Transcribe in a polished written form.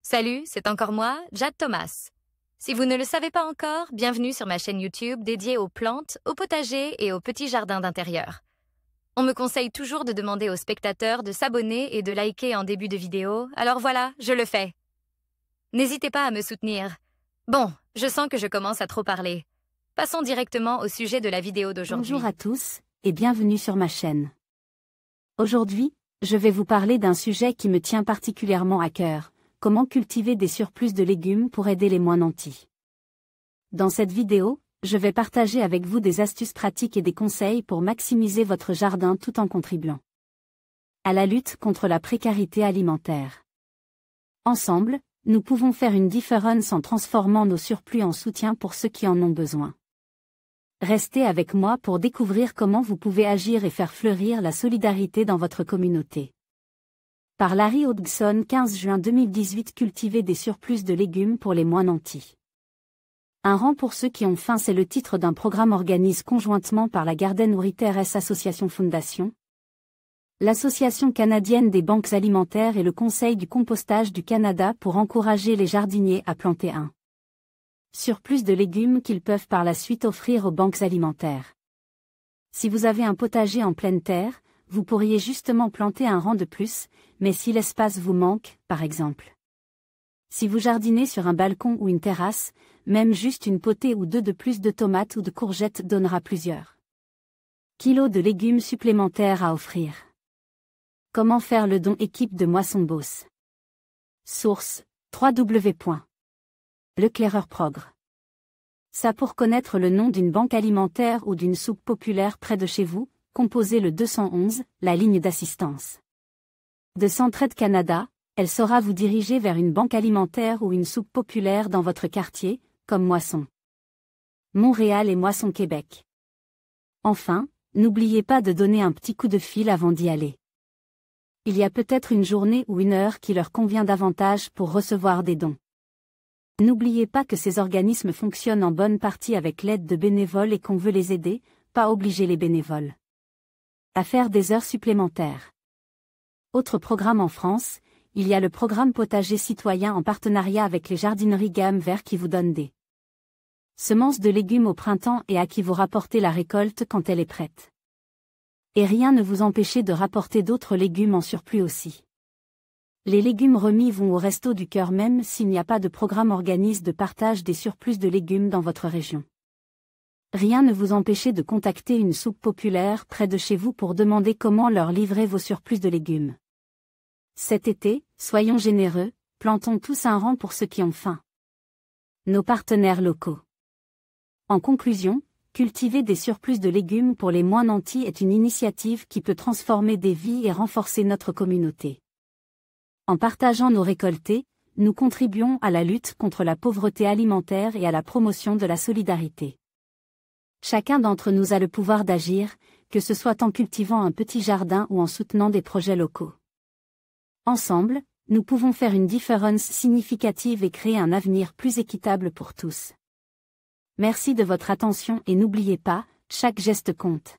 Salut, c'est encore moi, Jade Thomas. Si vous ne le savez pas encore, bienvenue sur ma chaîne YouTube dédiée aux plantes, au potager et aux petits jardins d'intérieur. On me conseille toujours de demander aux spectateurs de s'abonner et de liker en début de vidéo, alors voilà, je le fais. N'hésitez pas à me soutenir. Bon, je sens que je commence à trop parler. Passons directement au sujet de la vidéo d'aujourd'hui. Bonjour à tous, et bienvenue sur ma chaîne. Aujourd'hui, je vais vous parler d'un sujet qui me tient particulièrement à cœur. Comment cultiver des surplus de légumes pour aider les moins nantis. Dans cette vidéo, je vais partager avec vous des astuces pratiques et des conseils pour maximiser votre jardin tout en contribuant à la lutte contre la précarité alimentaire. Ensemble, nous pouvons faire une différence en transformant nos surplus en soutien pour ceux qui en ont besoin. Restez avec moi pour découvrir comment vous pouvez agir et faire fleurir la solidarité dans votre communauté. Par Larry Hodgson, 15 juin 2018. Cultiver des surplus de légumes pour les moins nantis. Un rang pour ceux qui ont faim, c'est le titre d'un programme organisé conjointement par la Garden Nourritaire Association Fondation, l'Association canadienne des banques alimentaires et le Conseil du compostage du Canada pour encourager les jardiniers à planter un surplus de légumes qu'ils peuvent par la suite offrir aux banques alimentaires. Si vous avez un potager en pleine terre, vous pourriez justement planter un rang de plus, mais si l'espace vous manque, par exemple. Si vous jardinez sur un balcon ou une terrasse, même juste une potée ou deux de plus de tomates ou de courgettes donnera plusieurs kilos de légumes supplémentaires à offrir. Comment faire le don? Équipe de Moisson Beauce. Source: www.leclaireur-progr. Ça, pour connaître le nom d'une banque alimentaire ou d'une soupe populaire près de chez vous, composez le 211, la ligne d'assistance de Centraide Canada. Elle saura vous diriger vers une banque alimentaire ou une soupe populaire dans votre quartier, comme Moisson Montréal et Moisson Québec. Enfin, n'oubliez pas de donner un petit coup de fil avant d'y aller. Il y a peut-être une journée ou une heure qui leur convient davantage pour recevoir des dons. N'oubliez pas que ces organismes fonctionnent en bonne partie avec l'aide de bénévoles et qu'on veut les aider, pas obliger les bénévoles à faire des heures supplémentaires. Autre programme en France, il y a le programme Potager Citoyen en partenariat avec les jardineries Gamme Vert qui vous donne des semences de légumes au printemps et à qui vous rapportez la récolte quand elle est prête. Et rien ne vous empêche de rapporter d'autres légumes en surplus aussi. Les légumes remis vont au Resto du Cœur même s'il n'y a pas de programme organisé de partage des surplus de légumes dans votre région. Rien ne vous empêche de contacter une soupe populaire près de chez vous pour demander comment leur livrer vos surplus de légumes. Cet été, soyons généreux, plantons tous un rang pour ceux qui ont faim. Nos partenaires locaux. En conclusion, cultiver des surplus de légumes pour les moins nantis est une initiative qui peut transformer des vies et renforcer notre communauté. En partageant nos récoltés, nous contribuons à la lutte contre la pauvreté alimentaire et à la promotion de la solidarité. Chacun d'entre nous a le pouvoir d'agir, que ce soit en cultivant un petit jardin ou en soutenant des projets locaux. Ensemble, nous pouvons faire une différence significative et créer un avenir plus équitable pour tous. Merci de votre attention et n'oubliez pas, chaque geste compte.